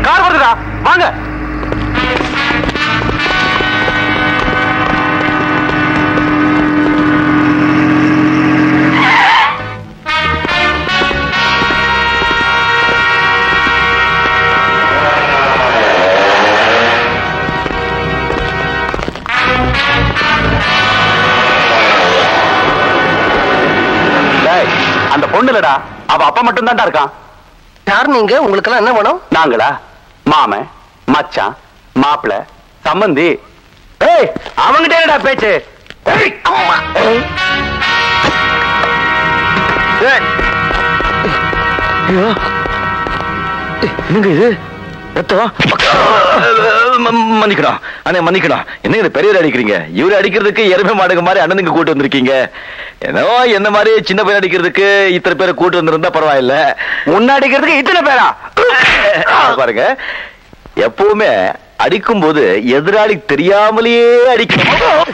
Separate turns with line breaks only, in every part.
Car வருதுடா, வாங்க. அந்த பொண்ணு இல்லடா, அவ அப்பா மட்டும் தான்டா இருக்கான்.
யார் நீங்க? உங்களுக்கு எல்லாம் என்ன வேணும்?
நாங்களா? மாமன், மச்சான், மாப்பிள, சம்பந்தி. ஏய், அவங்கிட்ட என்னடா பேச்சு?
என்னங்க இது? மன்னிக்கணும் அண்ணே, மன்னிக்கணும். என்ன இது பெரியவர் அடிக்கிறீங்க? இவரு அடிக்கிறதுக்கு எருமை மாடுங்க மாதிரி அண்ணனுக்கு கூட்டு வந்திருக்கீங்க. ஏதோ என்ன மாதிரி சின்ன பையன் அடிக்கிறதுக்கு இத்தனை பேரை கூட்டு வந்திருந்தா பரவாயில்ல.
முன்ன அடிக்கிறதுக்கு இத்தனை பேரா?
பாருங்க, எப்பவுமே அடிக்கும் போது எதிராளி தெரியாமலேயே அடிக்கணும்.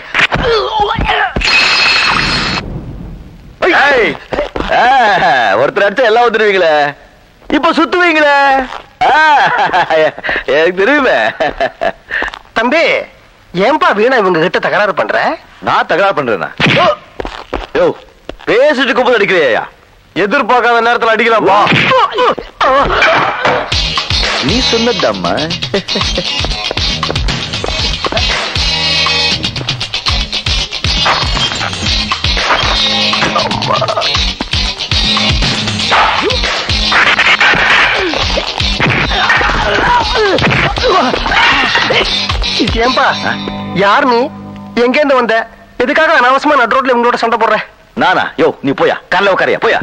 ஒருத்தர் அடிச்சா எல்லாம் வந்துடுவீங்களே, இப்ப சுத்துவீங்களே. எனக்கு தெரியுமே.
தம்பி, ஏன்பா வீணா இவங்க கிட்ட தகராறு பண்ற?
நான் தகராறு பண்றேன்னா பேசிட்டு இருக்கும்போது அடிக்கிறியா?
எதிர்பார்க்காத நேரத்தில் அடிக்கலாம்ப்பா.
நீ சொன்னதம்மா.
ஏன்பா, யார் நீ? எங்க இருந்து வந்த? எதுக்காக அனாவசியமா நடு ரோட்ல உங்களோட சண்டை போடுற?
நானா? யோ, நீ போயா, காலைல உட்காரியா, போயா.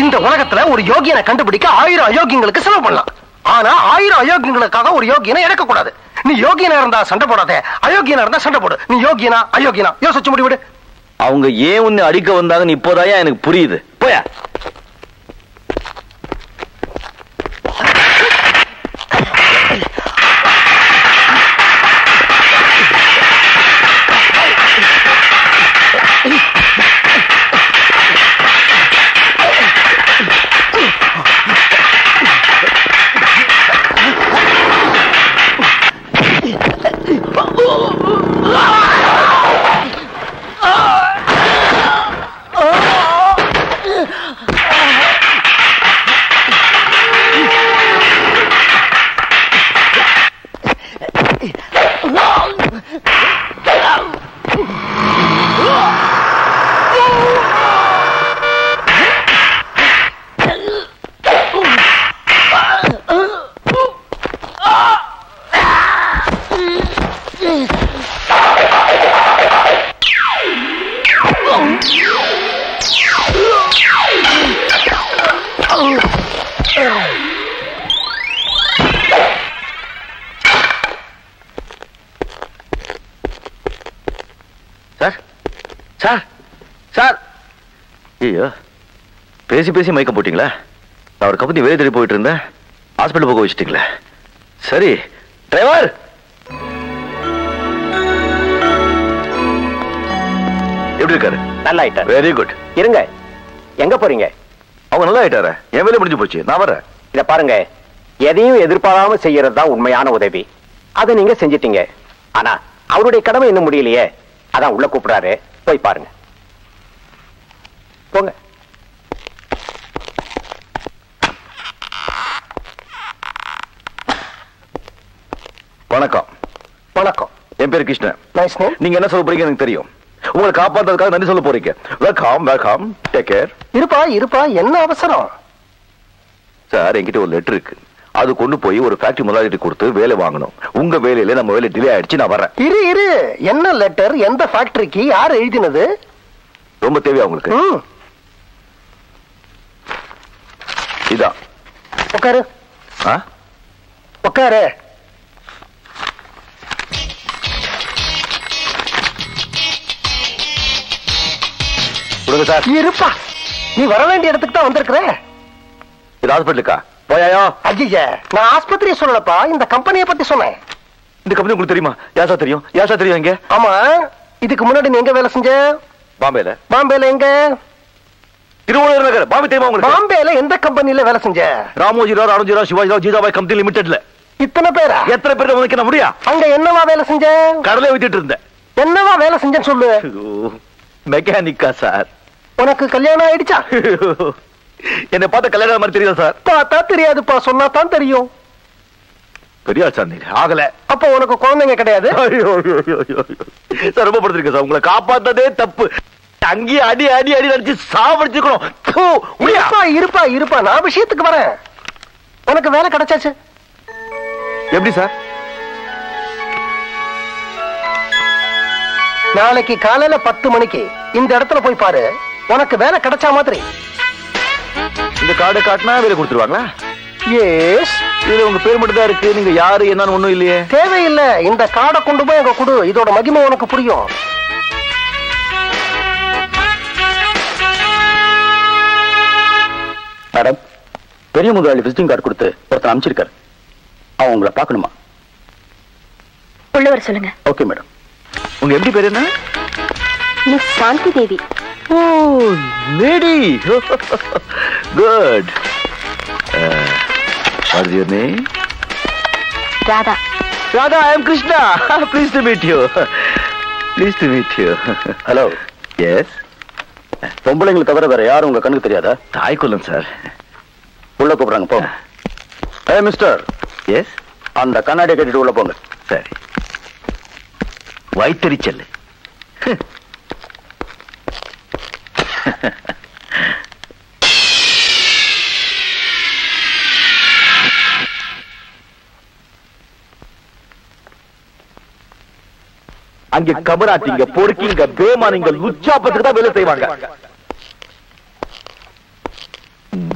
இந்த உலகத்துல ஒரு யோகியனை கண்டுபிடிக்க 1000 அயோக்கியங்களுக்கு செலவு பண்ணலாம். ஆனா 1000 அயோக்கியங்களுக்காக ஒரு யோகியனை இறக்க கூடாது. நீ யோகியனா இருந்தா சண்டை போடாத, அயோக்கியனா இருந்தா சண்டை போடு. நீ யோகியனா அயோக்கியனா யோசிச்சு முடிவிடு.
அவங்க ஏன் உன்னை அடிக்க வந்தாங்கன்னு இப்போதாயா எனக்கு புரியுது. போயா. பேசி பேசி மயக்கம் போட்டீங்களா? நான் ஒரு கம்பெனி வேலை தேடி போயிட்டு இருந்தேன், ஹாஸ்பிட்டல் போக வச்சுட்டீங்களே. சரி டிரைவர், எப்படி இருக்காரு?
நல்லா ஆயிட்டாரு.
Very good.
இருங்க, எங்க போறீங்க?
அவங்க நல்லா ஆயிட்டாரு, என் வேலை முடிஞ்சு போச்சு, நான் வரேன்.
இத பாருங்க, எதையும் எதிர்பாராம செய்யறது தான் உண்மையான உதவி. அதை நீங்க செஞ்சிட்டீங்க. ஆனா அவருடைய கடமை இன்னும் முடியலையே, அதான் உள்ள கூப்பிடுறாரு, போய் பாருங்க. போங்க.
வணக்கம்.
வணக்கம்.
என் பேர் கிருஷ்ணன்.
Nice name.
நீங்க என்ன சொல்ல போறீங்க எனக்கு தெரியும். உங்களை காப்பாற்றதுக்காக நன்றி சொல்ல போறீங்க. Welcome welcome, take care.
இருப்பா இருப்பா, என்ன அவசரம்?
சார், என்கிட்ட ஒரு லெட்டர் இருக்கு, அது கொண்டு போய் ஒரு ஃபேக்டரி முதலாளிகிட்ட கொடுத்து வேலை வாங்கணும். உங்க வேலையில நம்ம வேலை டிலே ஆயிடுச்சு, நான் வரேன்.
இரு இரு, என்ன லெட்டர்? எந்த ஃபேக்டரிக்கு? யார் எழுதினது?
ரொம்ப தேவையா உங்களுக்கு? இதான்.
உட்காரு. உட்காரு.
கொடுங்க சார்.
இருப்பா, நீ வர வேண்டிய இடத்துக்கு தான் வந்திருக்கிற.
இது ஹாஸ்பிட்டலுக்கா? போயாயோ?
ஐயா, நான் ஆஸ்பத்திரியை சொல்லலப்பா, இந்த கம்பெனியை பத்தி சொன்னேன்.
இந்த கம்பெனி உங்களுக்கு தெரியுமா? யாசா தெரியும்? யாசா தெரியும் எங்க?
ஆமா, இதுக்கு முன்னாடி நீ எங்க வேலை செஞ்ச?
பாம்பேல.
பாம்பேல எங்க?
திருவள்ளூர் நகர். பாம்பே தெரியுமா உங்களுக்கு?
பாம்பேல எந்த கம்பெனில வேலை செஞ்ச?
ராமோஜிராவ், அருண்ஜிராவ், சிவாஜிராவ், ஜீதாபாய் கம்பெனி லிமிடெட்ல.
இத்தனை பேரா?
எத்தனை பேர் உனக்கு என்ன முடியா?
அங்க என்னவா வேலை செஞ்ச?
கடலை வித்துட்டு இருந்தேன்.
என்னவா வேலை செஞ்சேன்னு சொல்லு.
மெக்கானிக்கா சார்.
உனக்கு கல்யாணம் ஆயிடுச்சா?
என்ன பார்த்த கல்யாணம் மாதிரி தெரியுதா சார்?
பார்த்தா தெரியாதுப்பா, சொன்னா தான் தெரியும்.
பெரிய சார் நீங்க ஆகல.
அப்ப உனக்கு குழந்தைங்க கிடையாது?
சார் ரொம்ப படுத்திருக்கேன் சார். உங்களை காப்பாத்ததே தப்பு. அங்கேயே அடி அடி அடி அடிச்சு சாவடிச்சுக்கணும்.
இருப்பா இருப்பா இருப்பா, நான் விஷயத்துக்கு வரேன். உனக்கு வேலை கிடைச்சாச்சு.
எப்படி சார்?
நாளைக்கு காலையில 10 மணிக்கு இந்த இடத்துல போய் பாரு, உனக்கு வேலை கிடைச்சா மாதிரி.
இந்த கார்டு காட்டினா வேலை கொடுத்துருவாங்களா?
எஸ்.
இதுல உங்க பேர் மட்டும் தான் இருக்கு. நீங்க யாரு என்னன்னு ஒண்ணும் இல்லையே.
தேவையில்லை, இந்த கார்டை கொண்டு போய் அங்க கொடு. இதோட மகிமை உனக்கு புரியும்.
மேடம், பெரிய முதலாளி விசிட்டிங் கார்டு கொடுத்து ஒருத்தர் அனுப்பிச்சிருக்காரு. அவன் உங்களை பார்க்கணுமா?
உள்ளவர் சொல்லுங்க.
Okay madam.
உங்க எப்படி பேர் என்ன?
Miss Shanti Devi.
Oh lady, good. What is your name?
Radha.
Radha, I am Krishna. Please to meet you. Please to meet you.
Hello.
Yes.
பொம்பளைங்களை தவிர வேற யாரும் உங்க கண்ணுக்கு தெரியாதா?
தாய் கொல்லும் சார்.
உள்ள கூப்பிடுறாங்க, போங்க. ஏ மிஸ்டர்.
எஸ்.
அந்த கண்ணாடியை கட்டிட்டு உள்ள போங்க.
சரி. வயிற்றெரிச்சல். அங்க கபராட்டிங்க, பொறுக்கிங்க, பேமானிங்க, லுச்சாப்பத்துக்கு தான் வேலை செய்வாங்க.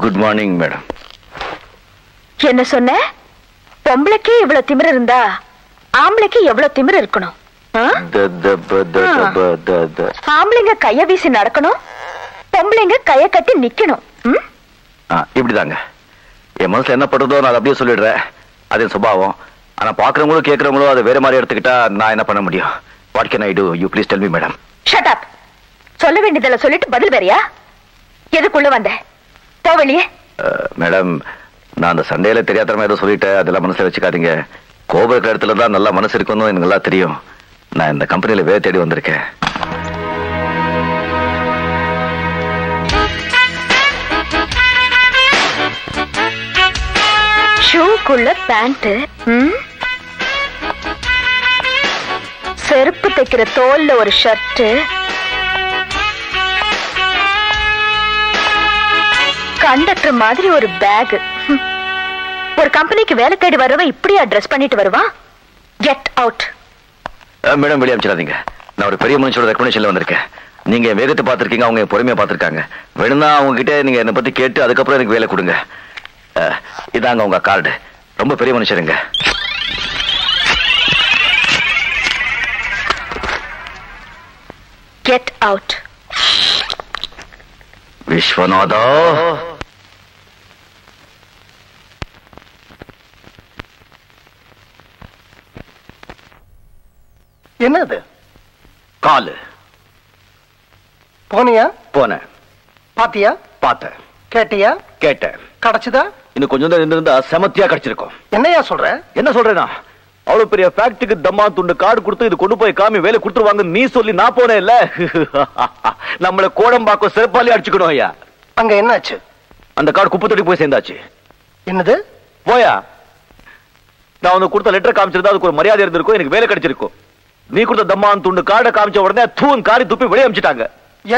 Good morning madam.
என்ன சொன்ன? பொம்பளைக்கு இவ்வளவு திமிரு இருந்தா ஆம்பளைக்கு எவ்வளவு திமிரு இருக்கணும்? ஆம்பளைங்க கைய வீசி நடக்கணும், பொம்பளைங்க கைய கட்டி நிக்கணும்.
இப்படிதாங்க என் மனசுல என்ன படுறதோ நான் அப்படியே சொல்லிடுறேன். அது என் சுபாவம். ஆனா பாக்குறவங்களும் கேட்கறவங்களும் அதை வேற மாதிரி எடுத்துக்கிட்டா நான் என்ன பண்ண முடியும்? What can I do? You please tell me, madam.
Shut up. சொல்ல வேண்டியதெல்லாம் சொல்லிட்டு பதில் வேறியா? எதுக்குள்ள வந்த? போ வெளியே.
மேடம், நான் அந்த சண்டையில தெரியாதமா ஏதோ சொல்லிட்டேன். அதெல்லாம் மனசுல வச்சுக்காதீங்க. கோபுர இடத்துல தான் நல்ல மனசு இருக்குன்னு எனக்கு நல்லா தெரியும். நான் இந்த கம்பெனில வேலை தேடி வந்திருக்கேன்.
ஷூக்குள்ள பேண்ட், செருப்பு தைக்கிற தோல்ல ஒரு ஷர்ட், கண்டக்டர் மாதிரி ஒரு பேக். ஒரு கம்பெனிக்கு வேலை தேடி வருவ இப்படியா ட்ரெஸ் பண்ணிட்டு வருவா? Get out.
மேடம், வெளியே அனுப்பிச்சிடாதீங்க. நான் ஒரு பெரிய மனுஷோட ரெக்கமெண்டேஷன்ல வந்திருக்கேன். நீங்க வேகத்தை பார்த்திருக்கீங்க, அவங்க பொறுமையா பார்த்திருக்காங்க. வேணும்னா அவங்க கிட்ட நீங்க என்னை பத்தி கேட்டு அதுக்கப்புறம் எனக்கு வேலை கொடுங்க. இதாங்க உங்க கார்டு. ரொம்ப பெரிய மனுஷருங்க.
Get out.
விஸ்வநாதா.
என்னது?
காலு.
போனியா?
போனேன்.
பாத்தியா?
பார்த்தேன்.
கேட்டியா?
கேட்டேன்.
கிடைச்சதா?
இன்னும் கொஞ்சம் தான் இருந்திருந்தா செமத்தியா கிடைச்சிருக்கும்.
என்னையா சொல்ற?
என்ன சொல்றேனா? அவ்வளவு பெரிய ஃபேக்டரிக்கு தம்மா துண்டு கார்டு கொடுத்து இது கொண்டு போய் காமி வேலை கொடுத்துருவாங்க நீ சொல்லி நான் போனேன் இல்ல. நம்மள கோடம்பாக்கம் செருப்பாலி அடிச்சுக்கணும் ஐயா.
அங்க என்னாச்சு?
அந்த கார்டு குப்பை தொட்டி போய் சேர்ந்தாச்சு.
என்னது?
போயா, நான் உனக்கு கொடுத்த லெட்டர் காமிச்சிருந்தா அதுக்கு ஒரு மரியாதை இருந்திருக்கும், எனக்கு வேலை கிடைச்சிருக்கும். நீ கொடுத்த தம்மான் துண்டு கார்டை காமிச்ச உடனே தூண் காரி துப்பி வெளியே அமிச்சிட்டாங்க.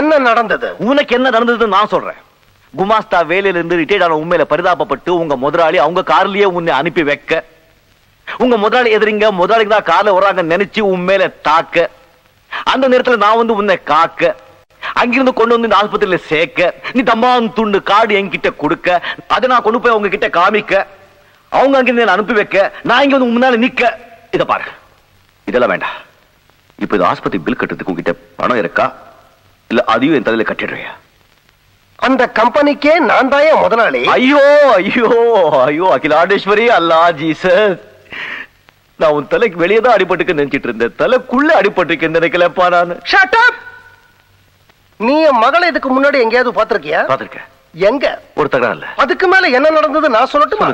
என்ன நடந்தது?
உனக்கு என்ன நடந்ததுன்னு நான் சொல்றேன். குமாஸ்தா வேலையில இருந்து ரிட்டையர்ட் ஆன உண்மையில பரிதாபப்பட்டு உங்க முதலாளி அவங்க கார்லயே உன்னை அனுப்பி வைக்க, உங்க முதலாளி எதிரிங்க முதலாளிக்கு தான் கார்ல வர்றாங்க நினைச்சு உண்மையில தாக்க, அந்த நேரத்துல நான் வந்து உன்னை காக்க, அங்கிருந்து கொண்டு வந்து இந்த ஆஸ்பத்திரியில சேர்க்க, நீ தம்மான் துண்டு கார்டு என்கிட்ட கொடுக்க, அதை நான் கொண்டு போய் அவங்க கிட்ட காமிக்க, அவங்க அங்கிருந்து அனுப்பி வைக்க, நான் இங்க வந்து முன்னால நிக்க. இத பாரு, இதெல்லாம் வேண்டாம். இப்ப இது ஆஸ்பத்திரி பில் கட்டுறதுக்கு உங்ககிட்ட பணம் இருக்கா, இல்ல அதையும் என் தலையில கட்டிடுறியா?
அந்த கம்பெனிக்கே நான் தான் முதலாளி.
ஐயோ ஐயோ ஐயோ அகிலாண்டேஸ்வரி, அல்லா ஜீசஸ், நான் உன் தலைக்கு வெளியே தான் அடிபட்டுக்கு நினைச்சிட்டு இருந்தேன், தலைக்குள்ள அடிபட்டுக்கு நினைக்கலப்பா நான்.
Shut up. நீ என் மகளை இதுக்கு முன்னாடி எங்கேயாவது பாத்திருக்கியா?
பாத்திருக்கேன்.
எங்க?
ஒரு தகவல் இல்ல.
அதுக்கு மேல என்ன நடந்தது நான் சொல்லட்டுமா?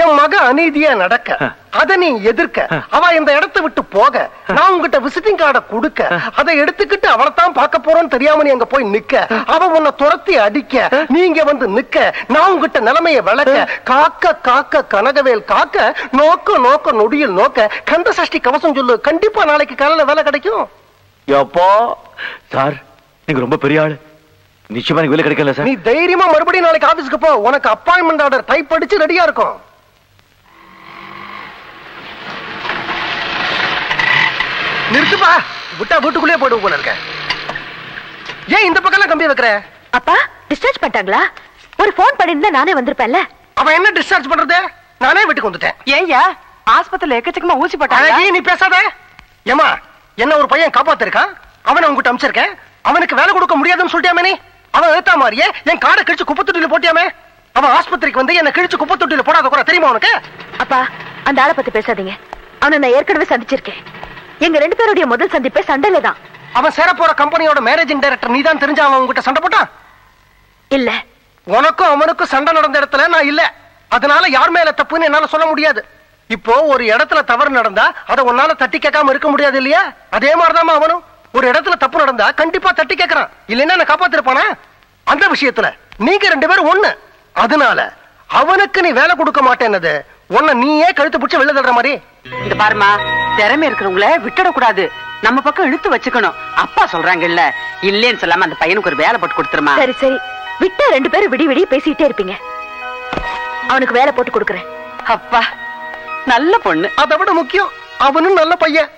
என் மக அநீதியா நடக்க, அதை நீ எதிர்க்க, அவ இந்த இடத்தை விட்டு போக, நான் உங்ககிட்ட விசிட்டிங் கார்டை கொடுக்க, அதை எடுத்துக்கிட்டு அவளைத்தான் பார்க்க போறோன்னு தெரியாம நீ அங்க போய் நிக்க, அவ உன்னை துரத்தி அடிக்க, நீங்க வந்து நிக்க, நான் உங்ககிட்ட நிலைமையை விளக்க, காக்க காக்க கனகவேல் காக்க, நோக்க நோக்க நொடியில் நோக்க, கந்த சஷ்டி கவசம் சொல்லு, கண்டிப்பா நாளைக்கு காலையில வேலை கிடைக்கும்.
எப்பா சார், நீங்க ரொம்ப பெரிய ஆளு, நிச்சயமா நீங்க வேலை கிடைக்கல சார்.
நீ தைரியமா மறுபடியும் நாளைக்கு ஆபீஸ்க்கு போ, உனக்கு அப்பாயின்மெண்ட் ஆர்டர் டைப் அடிச்சு ரெடியா இருக்கும். நிறுத்துப்பா, விட்டா வீட்டுக்குள்ளே போயிடுவோம் போல இருக்க. ஏன் இந்த பக்கம் கம்பி வைக்கிற?
அப்பா டிஸ்சார்ஜ் பண்ணிட்டாங்களா? ஒரு போன் பண்ணிருந்தா நானே வந்திருப்பேன்ல.
அவன் என்ன டிஸ்சார்ஜ் பண்றது? நானே வீட்டுக்கு வந்துட்டேன்.
ஏய்யா, ஆஸ்பத்திரியில எக்கச்சக்கமா ஊசி போட்டாங்க.
நீ பேசாத. ஏமா, என்ன ஒரு பையன் காப்பாத்திருக்கான், அவனை உங்ககிட்ட அனுப்பிச்சிருக்கேன், அவனுக்கு வேலை கொடுக்க முடியாதுன்னு சொல்லிட்டாமே. நீ அவன் ஏத்தா மாதிரியே என் காடை கிழிச்சு குப்பை தொட்டியில போட்டியாமே. அவன் ஆஸ்பத்திரிக்கு வந்து என்ன கிழிச்சு குப்பை தொட்டியில போடாத கூட தெரியுமா உனக்கு?
அப்பா அந்த ஆளை பத்தி பேசாதீங்க, அவனை நான் ஏற்கனவே சந்திச்சிருக்கேன். எங்க 2 பேருடைய முதல் சந்திப்பே சண்டையில தான்.
அவன் சேர போற கம்பெனியோட மேனேஜிங் டைரக்டர் நீ தான் தெரிஞ்ச அவன் உங்ககிட்ட சண்டை போட்டான்?
இல்ல,
உனக்கும் அவனுக்கும் சண்டை நடந்த இடத்துல நான் இல்ல, அதனால யார் மேல தப்புன்னு என்னால சொல்ல முடியாது. இப்போ ஒரு இடத்துல தவறு நடந்தா அதை உன்னால தட்டி கேட்காம இருக்க முடியாது இல்லையா? அதே மாதிரிதான் அவனும் ஒரு இடத்துல தப்பு நடந்தா கண்டிப்பா தட்டி கேட்கறான், இல்லைன்னா நான் காப்பாத்திருப்பானா? அந்த விஷயத்துல நீங்க 2 பேரும் ஒண்ணு. அதனால அவனுக்கு நீ வேலை கொடுக்க மாட்டேன்னது உன்னை நீயே கழுத்து பிடிச்சு வெளில தள்ளுற மாதிரி.
இந்த பாருமா, திறமை இருக்கிறவங்கள விட்டுட கூடாது, நம்ம பக்கம் இழுத்து வச்சுக்கணும். அப்பா சொல்றாங்கல்ல, இல்லேன்னு சொல்லாம அந்த பையனுக்கு ஒரு வேலை போட்டு கொடுத்துருமா.
சரி சரி, விட்டா 2 பேரும் விடி விடி பேசிட்டே இருப்பீங்க. அவனுக்கு வேலை போட்டு கொடுக்கறேன்.
அப்பா நல்ல பொண்ணு.
அதை விட முக்கியம் அவனும் நல்ல பையன்.